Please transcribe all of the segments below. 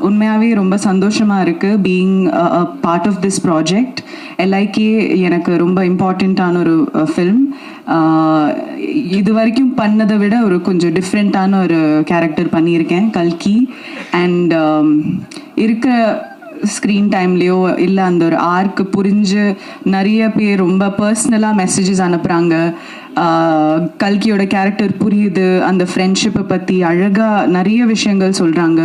உண்மையாகவே ரொம்ப சந்தோஷமாக இருக்குது being part of this project. Like எனக்கு ரொம்ப இம்பார்ட்டண்ட்டான ஒரு ஃபில்ம். இது வரைக்கும் பண்ணதை விட ஒரு கொஞ்சம் டிஃப்ரெண்ட்டான ஒரு கேரக்டர் பண்ணியிருக்கேன், கல்கி. அண்ட் இருக்கிற ஸ்க்ரீன் டைம்லேயோ இல்லை அந்த ஒரு ஆர்க்கு புரிஞ்சு நிறைய பேர் ரொம்ப பர்சனலாக மெசேஜஸ் அனுப்புகிறாங்க. கல்கியோட கேரக்டர் புரியுது, அந்த ஃப்ரெண்ட்ஷிப்பை பற்றி அழகாக நிறைய விஷயங்கள் சொல்கிறாங்க.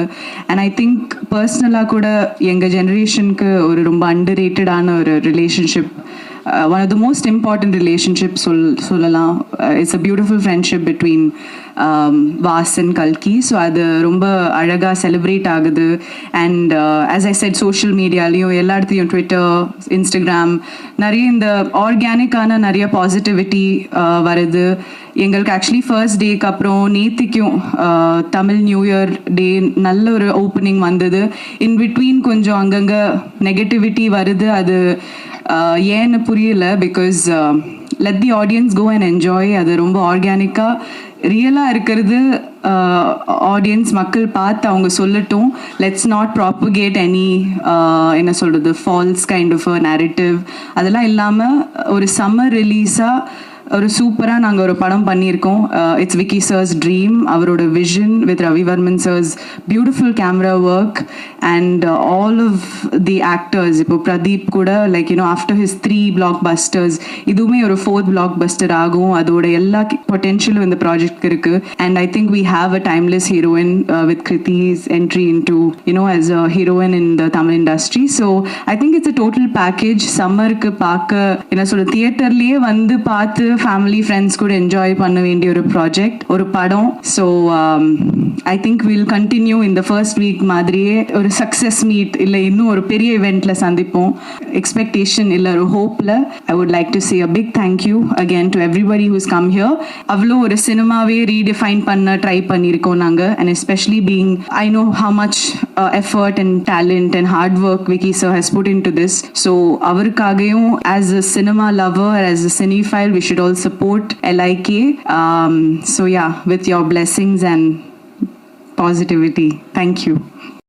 அண்ட் ஐ திங்க் பர்சனலாக கூட எங்கள் ஜெனரேஷனுக்கு ஒரு ரொம்ப அண்டர் ரேட்டடான ஒரு relationship, one of the most important relationships சொல்லலாம். It's a beautiful friendship between Vas and Kalki. So அது ரொம்ப அழகாக செலிப்ரேட் ஆகுது. And as I said, social மீடியாலேயும் எல்லா இடத்துலையும் ட்விட்டர், இன்ஸ்டாகிராம் நிறைய இந்த ஆர்கானிக்கான நிறைய பாசிட்டிவிட்டி வருது. எங்களுக்கு ஆக்சுவலி ஃபர்ஸ்ட் டேக்கு அப்புறம் நேத்திக்கும் தமிழ் நியூ இயர் டே நல்ல ஒரு ஓப்பனிங் வந்தது. இன் பிட்வீன் கொஞ்சம் அங்கங்கே நெகட்டிவிட்டி வருது. அது ஏன்னு புரியல. Because let the audience go and enjoy. அது ரொம்ப ஆர்கானிக்காக ரியலாக இருக்கிறது. ஆடியன்ஸ் மக்கள் பார்த்து அவங்க சொல்லட்டும். லெட்ஸ் நாட் ப்ராப்பகேட் எனி என்ன சொல்கிறது false kind of a narrative. அதெல்லாம் இல்லாமல் ஒரு சம்மர் ரிலீஸாக ஒரு சூப்பராக நாங்கள் ஒரு படம் பண்ணியிருக்கோம். It's Vicky sir's dream. அவரோட vision with Ravivarman sir's beautiful camera work and all of the actors. இப்போ பிரதீப் கூட like you know after his 3 blockbusters இதுவுமே ஒரு 4th பிளாக் பஸ்டர் ஆகும். அதோட எல்லா பொட்டென்ஷியலும் இந்த ப்ராஜெக்ட்க்கு இருக்குது. And I think we have a timeless heroine with Krithi's entry into you know as a heroine in the Tamil industry. So I think it's a total package. சம்மருக்கு பார்க்க என்ன சொல்ற தியேட்டர்லேயே வந்து பார்த்து ஃபேமிலி ஃப்ரெண்ட்ஸ் கூட என்ஜாய் பண்ண வேண்டிய ஒரு ப்ராஜெக்ட், ஒரு படம். So I think will continue இந்த ஃபர்ஸ்ட் வீக் மாதிரியே ஒரு சக்ஸஸ் மீட் இல்லை இன்னும் ஒரு பெரிய இவெண்ட்டில் சந்திப்போம். எக்ஸ்பெக்டேஷன் இல்லை ஒரு ஹோப்பில் I would like to say a big thank you again to everybody who's come here. அவ்வளோ ஒரு சினிமாவே ரீடிஃபைன் பண்ண ட்ரை பண்ணியிருக்கோம் நாங்கள். And especially being I know how much effort and talent and hard work Vicky sir has put into this. So அவருக்காகவும் as a cinema lover, as a cinephile, we should all support LIK. So yeah, with your blessings and positivity. Thank you.